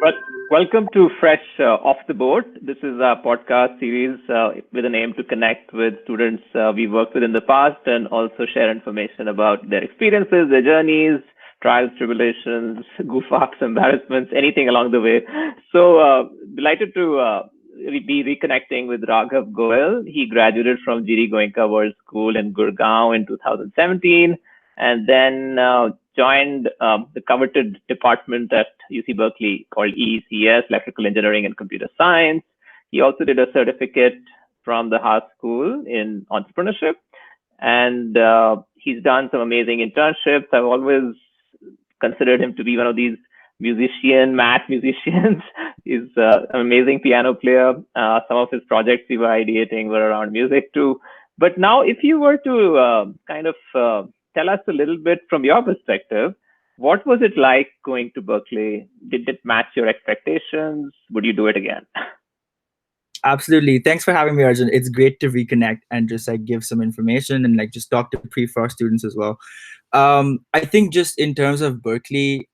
Well, welcome to Fresh Off the Board. This is a podcast series with an aim to connect with students we worked with in the past and also share information about their experiences, their journeys, trials, tribulations, goof ups, embarrassments, anything along the way. So, delighted to be reconnecting with Raghav Goel. He graduated from GD Goenka World School in Gurgaon in 2017 and then joined the coveted department at UC Berkeley called ECS, Electrical Engineering and Computer Science. He also did a certificate from the Haas School in entrepreneurship, and he's done some amazing internships. I've always considered him to be one of these math musicians. He's an amazing piano player. Some of his projects we were ideating were around music too. But now, if you were to kind of tell us a little bit from your perspective, what was it like going to Berkeley? Did it match your expectations? Would you do it again? Absolutely. Thanks for having me, Arjun. It's great to reconnect and just like give some information and like just talk to pre-first students as well. I think just in terms of Berkeley,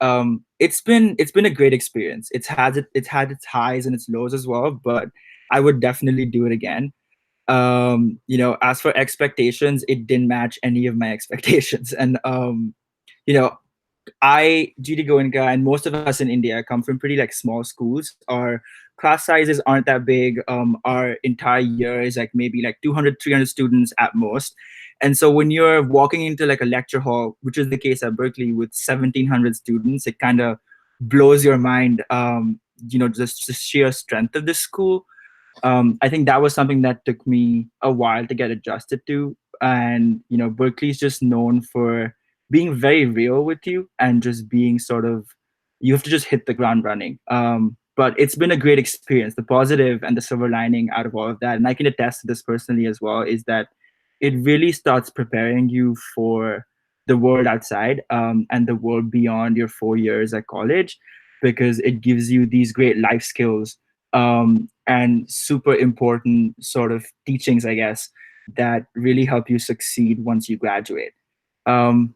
it's been a great experience. It's had its highs and its lows as well, but I would definitely do it again. As for expectations, it didn't match any of my expectations. And you know, I, GD Goenka, and most of us in India come from pretty like small schools. Our class sizes aren't that big. Our entire year is like maybe like 200, 300 students at most. And so when you're walking into like a lecture hall, which is the case at Berkeley with 1,700 students, it kind of blows your mind, just the sheer strength of this school. I think that was something that took me a while to get adjusted to. And, Berkeley's just known for being very real with you and just being sort of, you have to just hit the ground running. But it's been a great experience. The positive and the silver lining out of all of that, and I can attest to this personally as well, is that it really starts preparing you for the world outside and the world beyond your 4 years at college, because it gives you these great life skills and super important sort of teachings, I guess, that really help you succeed once you graduate.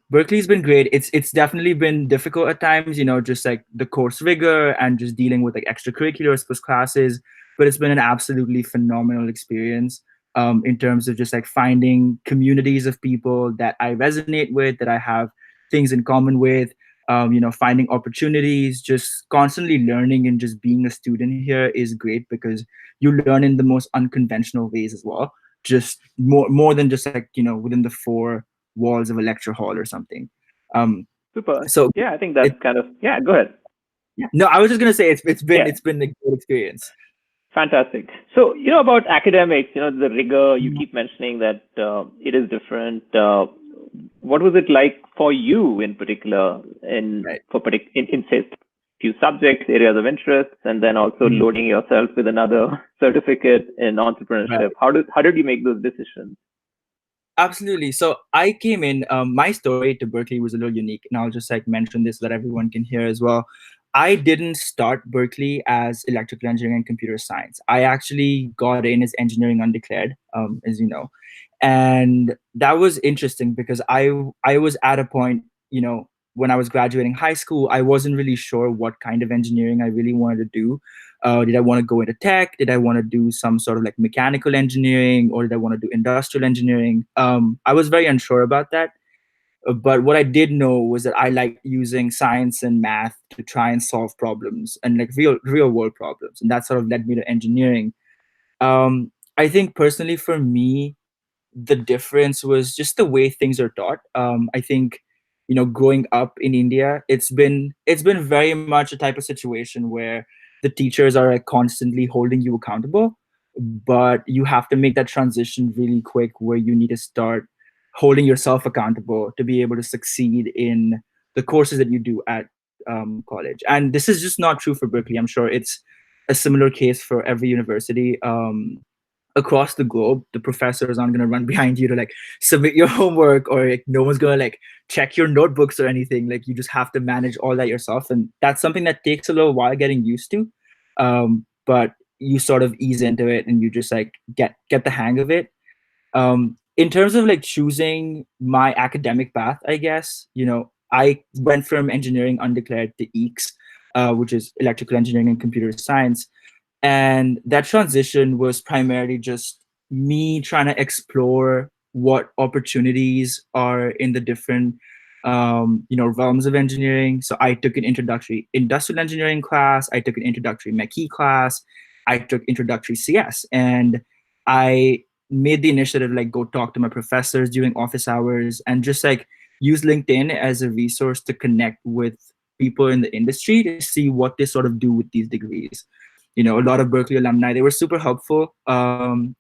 Berkeley's been great. It's definitely been difficult at times, just like the course rigor and just dealing with like extracurriculars plus classes. But it's been an absolutely phenomenal experience in terms of just like finding communities of people that I resonate with, that I have things in common with. Finding opportunities, just constantly learning and just being a student here is great because you learn in the most unconventional ways as well. Just more than just like within the four walls of a lecture hall or something. Super. So Yeah, I think that's it, kind of, yeah, go ahead. yeah. No, I was just gonna say it's been Yeah. it's been a good experience. Fantastic. So, about academics, the rigor, you keep mentioning that it is different. What was it like for you in particular Right. in say few subjects, areas of interest, and then also Mhm. loading yourself with another certificate in Right. entrepreneurship? How did you make those decisions? Absolutely. So I came in. My story to Berkeley was a little unique, and I'll just like mention this so that everyone can hear as well. I didn't start Berkeley as electrical engineering and computer science. I actually got in as engineering undeclared, as you know, and that was interesting because I was at a point, when I was graduating high school, I wasn't really sure what kind of engineering I really wanted to do. Did I want to go into tech? Did I want to do some sort of like mechanical engineering, or did I want to do industrial engineering? I was very unsure about that. But what I did know was that I liked using science and math to try and solve problems and like real world problems, and that sort of led me to engineering. I think personally for me, the difference was just the way things are taught. I think, growing up in India, it's been very much a type of situation where the teachers are like constantly holding you accountable, but you have to make that transition really quick where you need to start holding yourself accountable to be able to succeed in the courses that you do at college. And this is just not true for Berkeley. I'm sure it's a similar case for every university. Across the globe, the professors aren't going to run behind you to like submit your homework, or like no one's going to like check your notebooks or anything. Like you just have to manage all that yourself, and that's something that takes a little while getting used to. But you sort of ease into it and you just like get the hang of it. In terms of like choosing my academic path, I guess, I went from engineering undeclared to EECS. which is electrical engineering and computer science. And that transition was primarily just me trying to explore what opportunities are in the different realms of engineering. So I took an introductory industrial engineering class, I took an introductory mechie class, I took introductory CS, and I made the initiative like go talk to my professors during office hours and just like use LinkedIn as a resource to connect with people in the industry to see what they sort of do with these degrees. A lot of Berkeley alumni, they were super helpful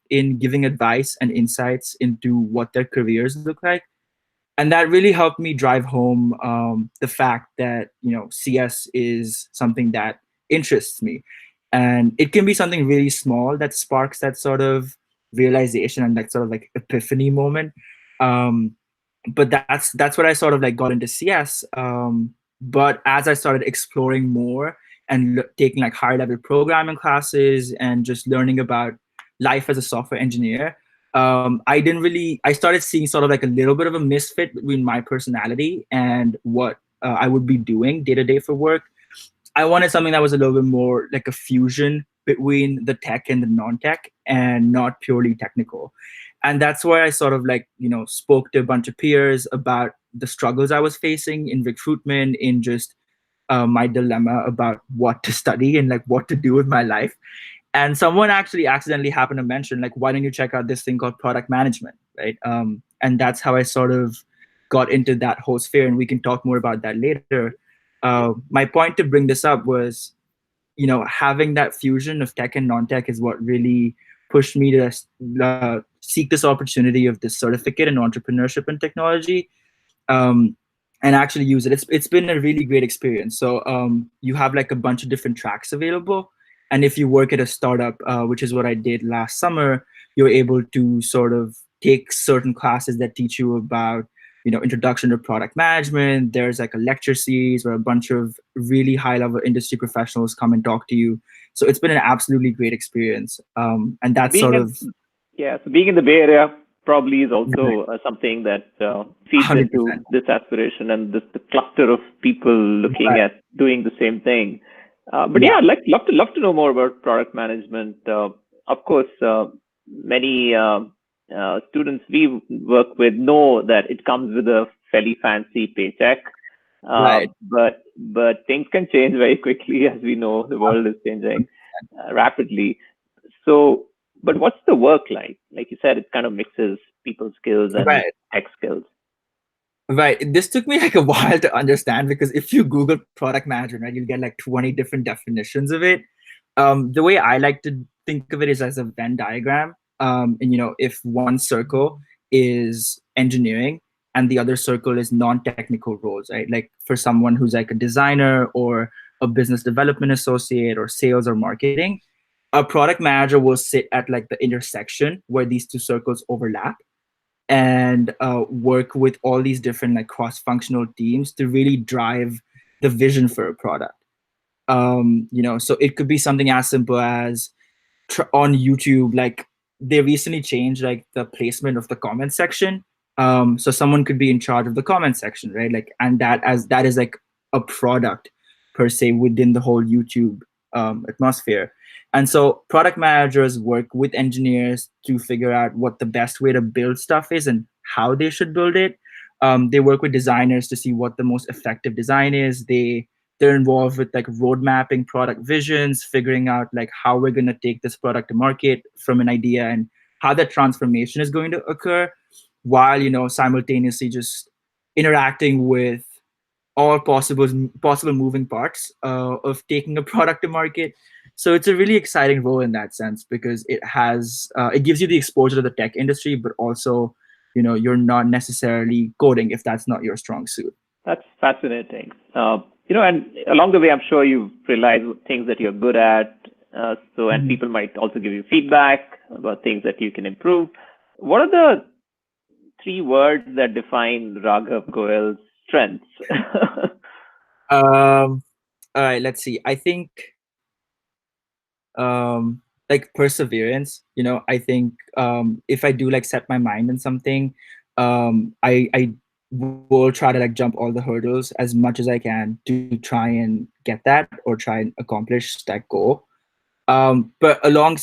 in giving advice and insights into what their careers look like. And that really helped me drive home the fact that, CS is something that interests me. And it can be something really small that sparks that sort of realization and that sort of like epiphany moment. Um, but that's what I sort of like got into CS. But as I started exploring more and taking like higher level programming classes and just learning about life as a software engineer, I started seeing sort of like a little bit of a misfit between my personality and what I would be doing day to day for work. I wanted something that was a little bit more like a fusion between the tech and the non-tech and not purely technical. And that's why I sort of like, spoke to a bunch of peers about the struggles I was facing in recruitment, in just my dilemma about what to study and like what to do with my life. And someone actually accidentally happened to mention like, why don't you check out this thing called product management, right? And that's how I sort of got into that whole sphere, and we can talk more about that later. My point to bring this up was, having that fusion of tech and non-tech is what really pushed me to seek this opportunity of this certificate in entrepreneurship and technology, um, and actually use it. It's been a really great experience. So you have like a bunch of different tracks available, and if you work at a startup, which is what I did last summer, you're able to sort of take certain classes that teach you about introduction to product management. There's like a lecture series where a bunch of really high level industry professionals come and talk to you. So it's been an absolutely great experience, and that's Being sort in of so being in the Bay Area probably is also something that feeds 100%. into this aspiration and this the cluster of people looking Right. at doing the same thing. But Yeah. yeah, I'd love to know more about product management. Of course, many students we work with know that it comes with a fairly fancy paycheck. Right. But things can change very quickly, as we know the world is changing rapidly. So, but what's the work like? Like you said, it kind of mixes people skills and Right. tech skills. Right. This took me like a while to understand, because if you Google product management, right, you'll get like 20 different definitions of it. The way I like to think of it is as a Venn diagram. And if one circle is engineering and the other circle is non-technical roles, right? Like for someone who's like a designer or a business development associate or sales or marketing, a product manager will sit at like the intersection where these two circles overlap, and work with all these different like cross-functional teams to really drive the vision for a product. So it could be something as simple as on YouTube, like they recently changed like the placement of the comment section. So someone could be in charge of the comment section, right? Like, and that is like a product per se within the whole YouTube atmosphere. And so product managers work with engineers to figure out what the best way to build stuff is and how they should build it. They work with designers to see what the most effective design is. They're involved with like road mapping product visions, figuring out like how we're going to take this product to market from an idea and how that transformation is going to occur, while simultaneously just interacting with all possible moving parts of taking a product to market. So it's a really exciting role in that sense, because it gives you the exposure to the tech industry, but also you're not necessarily coding if that's not your strong suit. That's fascinating. And along the way, I'm sure you've realized things that you're good at. And Mhm. people might also give you feedback about things that you can improve. What are the three words that define Raghav Goel's strengths? Um, all right, let's see. I think like perseverance. I think if I do like set my mind on something, I will try to like jump all the hurdles as much as I can to try and get that or try and accomplish that goal. But along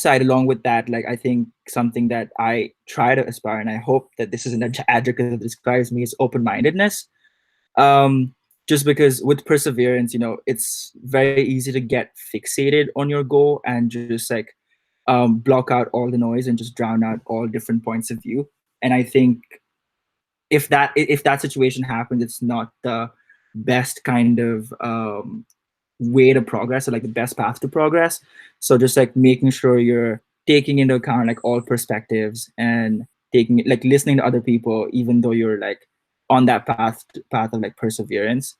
with that, like I think something that I try to aspire, and I hope that this is an adjective that describes me, is open-mindedness. Um, just because with perseverance, it's very easy to get fixated on your goal and just like block out all the noise and just drown out all different points of view. And I think if that situation happens, it's not the best kind of way to progress, or like the best path to progress. So just like making sure you're taking into account like all perspectives and taking like listening to other people, even though you're like on that path of like perseverance.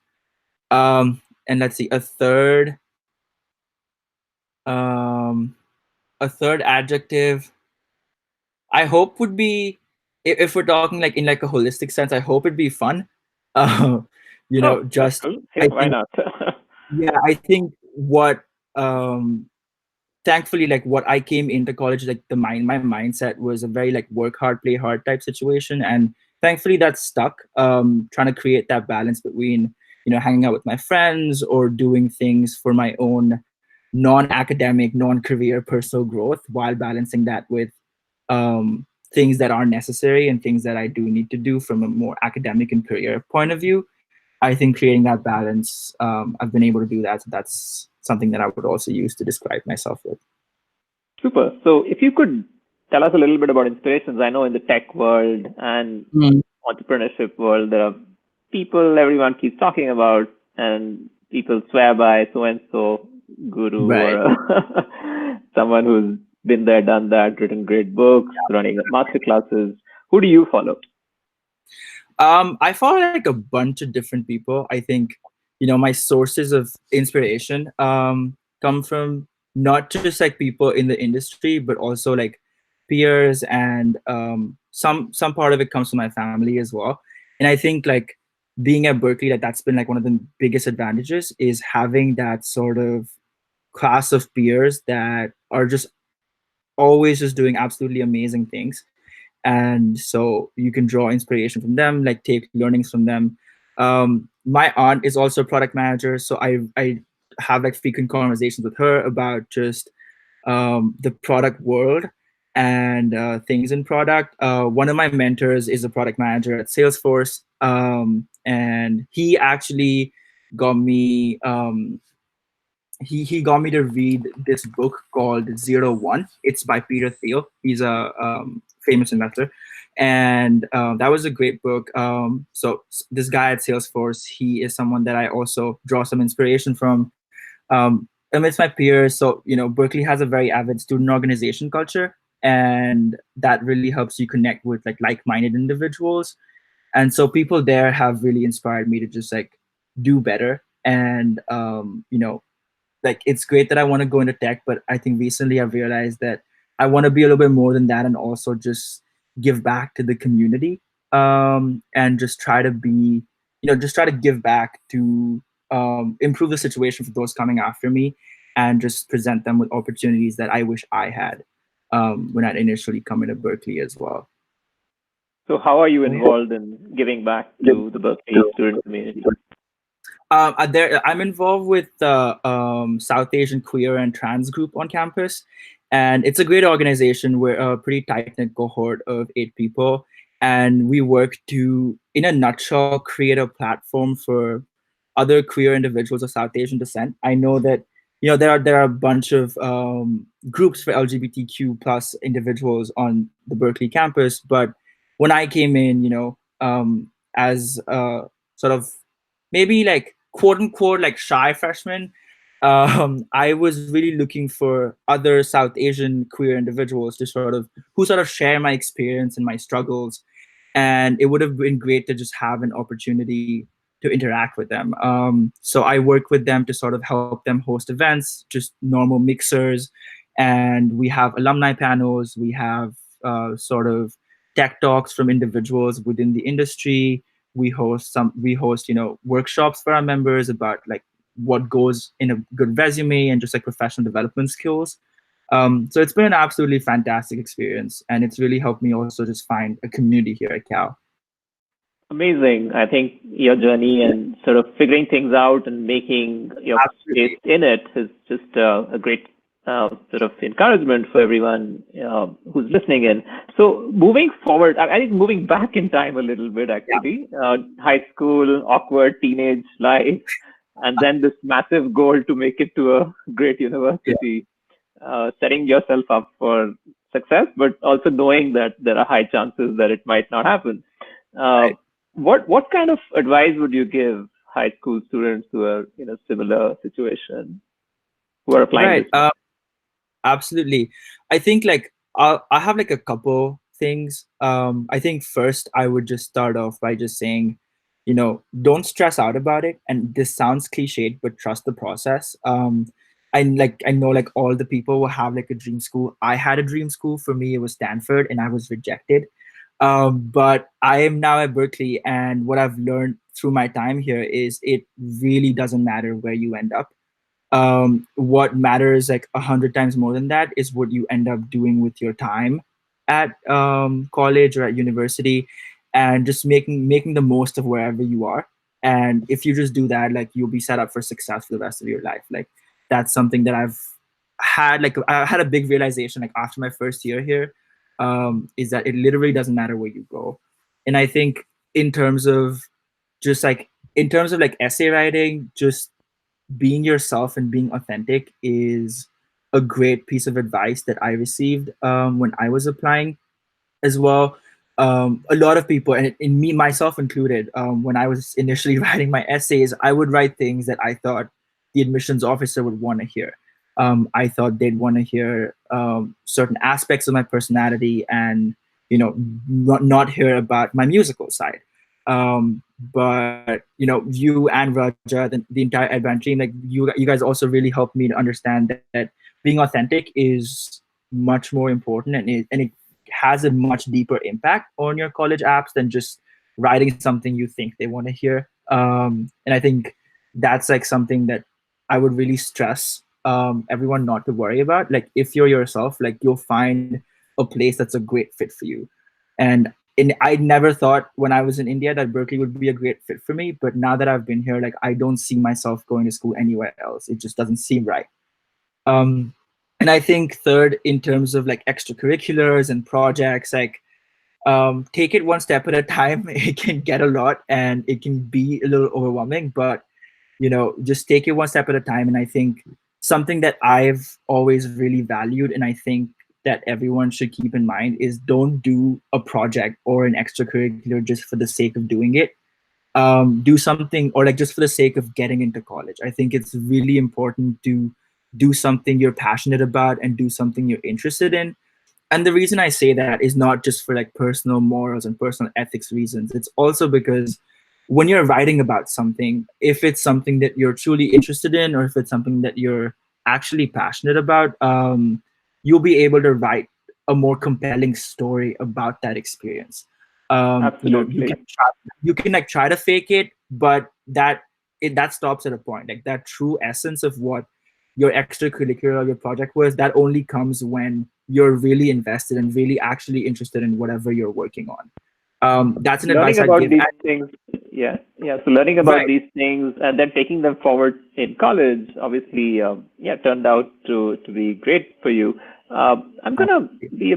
And let's see, um a third adjective I hope would be, if we're talking like in like a holistic sense, I hope it'd be fun. Uh, Oh, that's just cool. Yeah, I why think, not? yeah, I think what thankfully, like what I came into college, like my mindset was a very like work hard, play hard type situation, and thankfully that's stuck. Trying to create that balance between hanging out with my friends or doing things for my own non-academic, non-career personal growth, while balancing that with things that are necessary and things that I do need to do from a more academic and career point of view. I think creating that balance, I've been able to do that. So that's something that I would also use to describe myself with. Super. So if you could tell us a little bit about inspirations. I know in the tech world and Mm. entrepreneurship world, there are people everyone keeps talking about, and people swear by so and so guru Right. or someone who's been there, done that, written great books, running master classes. Who do you follow? I follow like a bunch of different people. I think, my sources of inspiration come from not just like people in the industry, but also like peers, and some part of it comes from my family as well. And I think like being at Berkeley, like that's been like one of the biggest advantages, is having that sort of class of peers that are just always just doing absolutely amazing things. And so you can draw inspiration from them, like take learnings from them. My aunt is also a product manager, so I have like frequent conversations with her about just the product world and things in product. One of my mentors is a product manager at Salesforce, and he actually got me he got me to read this book called Zero One. It's by Peter Thiel. He's a famous investor, and that was a great book. So this guy at Salesforce, he is someone that I also draw some inspiration from. Amidst my peers, so Berkeley has a very avid student organization culture, and that really helps you connect with like-minded individuals. And so people there have really inspired me to just like do better, and like it's great that I want to go into tech, but I think recently I've realized that I want to be a little bit more than that, and also just give back to the community, and just try to be, just try to give back to improve the situation for those coming after me, and just present them with opportunities that I wish I had when I initially come into Berkeley as well. So how are you involved in giving back to the Berkeley student community? I'm involved with the South Asian Queer and Trans group on campus, and it's a great organization. We're a pretty tight knit cohort of 8 people, and we work to, in a nutshell, create a platform for other queer individuals of South Asian descent. I know that there are a bunch of groups for LGBTQ plus individuals on the Berkeley campus, but when I came in, as a sort of maybe like quote unquote like shy freshman, I was really looking for other South Asian queer individuals to sort of share my experience and my struggles, and it would have been great to just have an opportunity to interact with them. So I work with them to sort of help them host events, just normal mixers, and we have alumni panels. We have sort of tech talks from individuals within the industry. We host workshops for our members about like what goes in a good resume and just like professional development skills. So it's been an absolutely fantastic experience, and it's really helped me also just find a community here at Cal. Amazing. I think your journey and sort of figuring things out and making your place Absolutely. in it is just a great sort of encouragement for everyone who's listening in. So moving forward, I think moving back in time a little bit Yeah. actually, high school, awkward teenage life, and then this massive goal to make it to a great Yeah. university, setting yourself up for success, but also knowing that there are high chances that it might not happen. Uh, Right. what kind of advice would you give high school students who are in a similar situation who are applying this Right. now? Absolutely. I think like I have like a couple things. I think first I would just start off by just saying, don't stress out about it. And this sounds cliched, but trust the process. I know like all the people will have like a dream school. I had a dream school. For me, it was Stanford, and I was rejected. But I am now at Berkeley, and what I've learned through my time here is it really doesn't matter where you end up. What matters like 100 times more than that is what you end up doing with your time at college or at university, and just making the most of wherever you are. And if you just do that, like you'll be set up for success for the rest of your life. Like that's something that I had a big realization like after my first year here, is that it literally doesn't matter where you go. And I think in terms of just like in terms of like essay writing, just being yourself and being authentic is a great piece of advice that I received when I was applying as well. A lot of people, and in me myself included, when I was initially writing my essays, I would write things that I thought the admissions officer would want to hear. I thought they'd want to hear certain aspects of my personality, and not hear about my musical side. But you and Raja, the entire Advan team, like you guys also really helped me to understand that being authentic is much more important, and it has a much deeper impact on your college apps than just writing something you think they want to hear. And I think that's like something that I would really stress everyone not to worry about. Like if you're yourself, like you'll find a place that's a great fit for you. And I never thought when I was in India that Berkeley would be a great fit for me. But now that I've been here, like I don't see myself going to school anywhere else. It just doesn't seem right. Um, and I think third, in terms of like extracurriculars and projects, like take it one step at a time. It can get a lot and it can be a little overwhelming, but just take it one step at a time. And I think something that I've always really valued, and I think that everyone should keep in mind, is don't do a project or an extracurricular just for the sake of doing it. Do something, or like just for the sake of getting into college. I think it's really important to do something you're passionate about and do something you're interested in. And the reason I say that is not just for like personal morals and personal ethics reasons. It's also because when you're writing about something, if it's something that you're truly interested in, or if it's something that you're actually passionate about, you'll be able to write a more compelling story about that experience. You can Absolutely. like try to fake it, but that stops at a point. Like that true essence of what your extracurricular or your project was, that only comes when you're really invested and really actually interested in whatever you're working on. That's an Learning advice I'd about give. these things, yeah, yeah. So learning about Right. these things and then taking them forward in college, obviously, yeah, turned out to be great for you. I'm gonna be,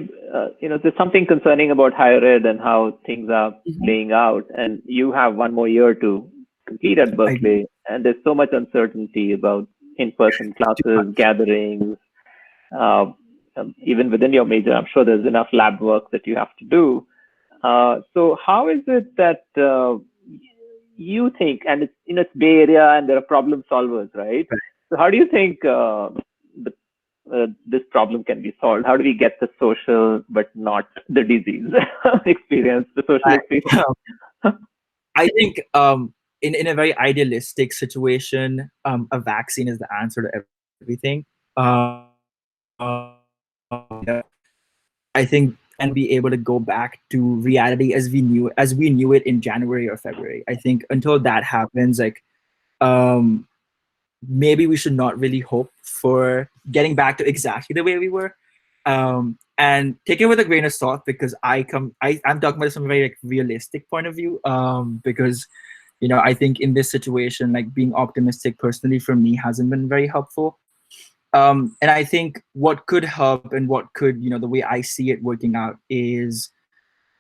there's something concerning about higher ed and how things are Mhm. playing out, and you have one more year to complete at I do Berkeley, and there's so much uncertainty about in-person too classes, much. gatherings, uh, even within your major. I'm sure there's enough lab work that you have to do. So how is it that you think, and it's Bay Area and there are problem solvers, right? So how do you think this problem can be solved? How do we get the social but not the disease experience, the social Right. experience? I think in a very idealistic situation, a vaccine is the answer to everything. I think and be able to go back to reality as we knew it in January or February. I think until that happens, like um, maybe we should not really hope for getting back to exactly the way we were. and take it with a grain of salt, because I'm talking about this from a very like realistic point of view. Because I think in this situation, like being optimistic personally for me hasn't been very helpful. And I think what could help and what could, the way I see it working out is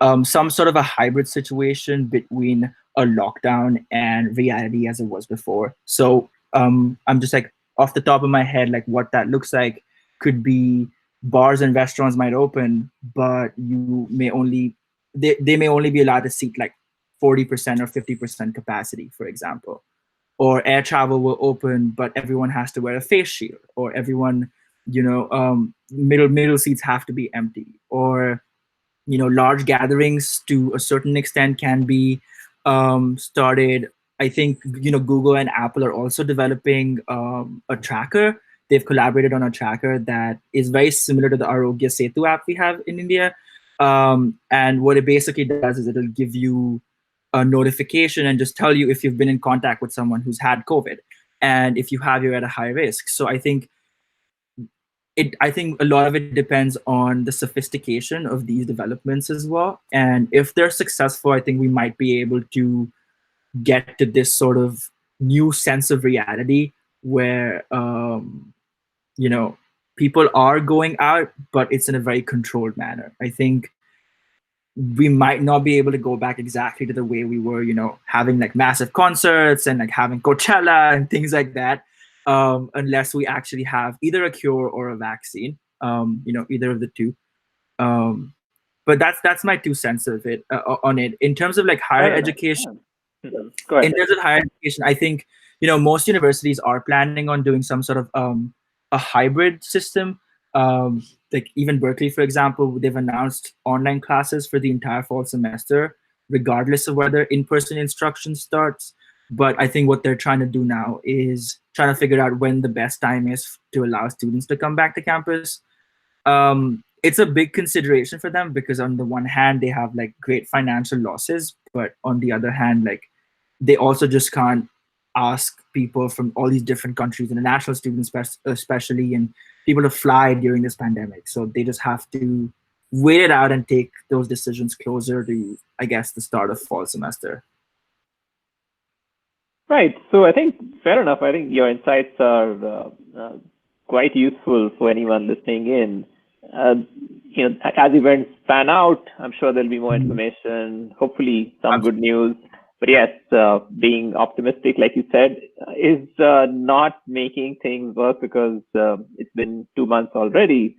some sort of a hybrid situation between a lockdown and reality as it was before. So I'm just like off the top of my head, like what that looks like could be bars and restaurants might open, but they may only be allowed to seat like 40% or 50% capacity, for example. Or air travel will open, but everyone has to wear a face shield, or everyone, middle seats have to be empty, or large gatherings to a certain extent can be started. I think Google and Apple are also developing a tracker. They've collaborated on a tracker that is very similar to the Arogya Setu app we have in India. And what it basically does is it'll give you a notification and just tell you if you've been in contact with someone who's had COVID, and if you have, you're at a high risk. So I think a lot of it depends on the sophistication of these developments as well. And if they're successful, I think we might be able to get to this sort of new sense of reality where people are going out, but it's in a very controlled manner. I think we might not be able to go back exactly to the way we were, having like massive concerts and like having Coachella and things like that, unless we actually have either a cure or a vaccine, either of the two. Um, but that's my 2 cents of it on it. In terms of like higher Fair enough. education, Yeah. Go in ahead. terms of higher education, I think most universities are planning on doing some sort of a hybrid system. Like even Berkeley, for example, they've announced online classes for the entire fall semester, regardless of whether in-person instruction starts. But I think what they're trying to do now is trying to figure out when the best time is to allow students to come back to campus. It's a big consideration for them because on the one hand they have like great financial losses, but on the other hand, like they also just can't ask people from all these different countries, international students especially, and people to fly during this pandemic. So they just have to wait it out and take those decisions closer to, I guess, the start of fall semester. Right. So I think fair enough. I think your insights are quite useful for anyone listening in. Uh, as events pan out, I'm sure there'll be more information. Hopefully, some good news. But yes, being optimistic, like you said, is not making things work because it's been 2 months already.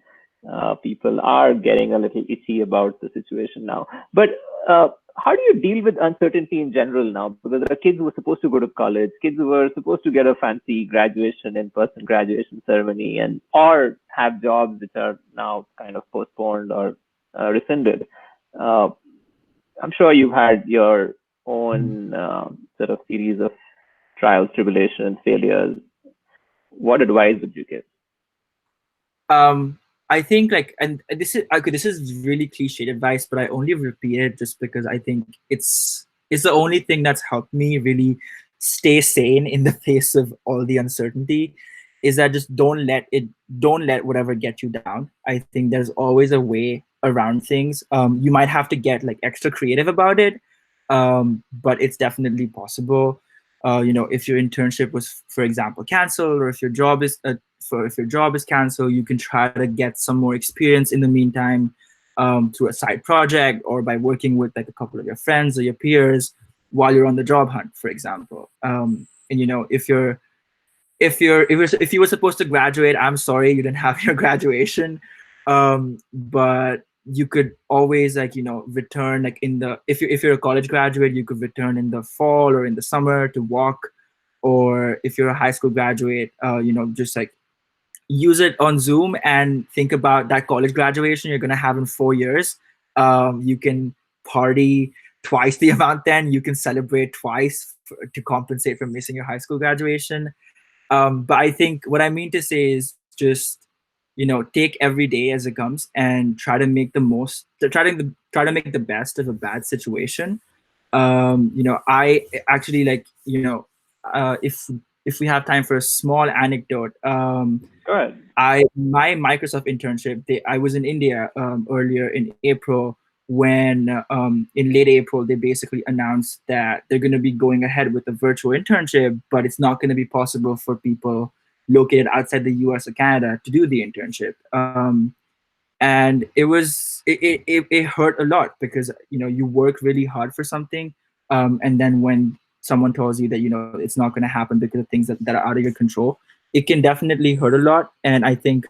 People are getting a little itchy about the situation now. But how do you deal with uncertainty in general now? Because there are kids who were supposed to go to college, kids who were supposed to get a fancy graduation, in-person graduation ceremony, and or have jobs which are now kind of postponed or rescinded. Uh, I'm sure you've had your own sort of series of trials, tribulations, failures. What advice would you give? I think like, and this is okay, this is really cliched advice, but I only repeat it just because I think it's the only thing that's helped me really stay sane in the face of all the uncertainty. Is that just don't let whatever get you down. I think there's always a way around things. You might have to get like extra creative about it, but it's definitely possible. If your internship was, for example, canceled, or if your job is if your job is canceled, you can try to get some more experience in the meantime, through a side project or by working with like a couple of your friends or your peers while you're on the job hunt, for example. And if you were supposed to graduate, I'm sorry you didn't have your graduation, but you could always like return like in the if you're a college graduate, you could return in the fall or in the summer to walk. Or if you're a high school graduate, just like use it on Zoom and think about that college graduation you're going to have in 4 years. You can party twice the amount, then you can celebrate twice to compensate for missing your high school graduation. But I think what I mean to say is just, take every day as it comes and try to make the most, try to make the best of a bad situation. I actually like, if if we have time for a small anecdote. Go ahead. My Microsoft internship, I was in India earlier in April, when in late April they basically announced that they're going to be going ahead with a virtual internship, but it's not going to be possible for people located outside the US or Canada to do the internship. And it hurt a lot, because you work really hard for something, and then when someone tells you that it's not going to happen because of things that are out of your control, it can definitely hurt a lot. And I think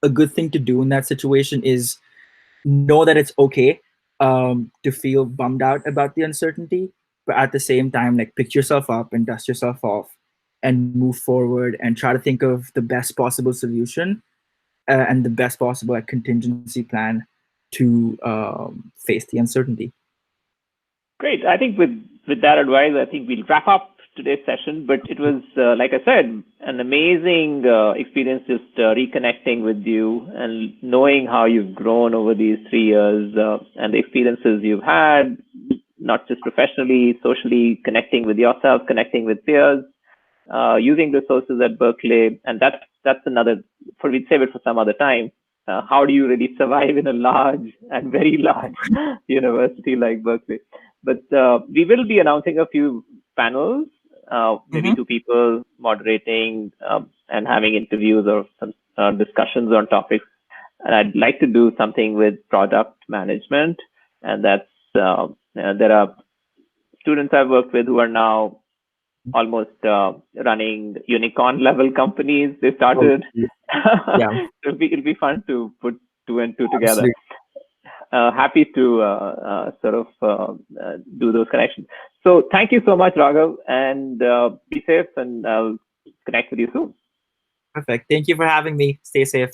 a good thing to do in that situation is know that it's okay to feel bummed out about the uncertainty, but at the same time, like, pick yourself up and dust yourself off and move forward and try to think of the best possible solution, and the best possible, like, contingency plan to face the uncertainty. Great. I think with that advice, I think we'll wrap up today's session. But it was, like I said, an amazing experience just reconnecting with you and knowing how you've grown over these 3 years, and the experiences you've had, not just professionally, socially, connecting with yourself, connecting with peers, using resources at Berkeley. And that's another, we'd save it for some other time. How do you really survive in a large and very large university like Berkeley? But we will be announcing a few panels, maybe 2 people moderating, and having interviews or some discussions on topics. And I'd like to do something with product management. And that's, there are students I've worked with who are now almost running unicorn level companies. They started. Yeah. it'll be fun to put 2 and 2 together. Absolutely. Happy to sort of do those connections. So thank you so much, Raghav, and be safe, and I'll connect with you soon. Perfect. Thank you for having me. Stay safe.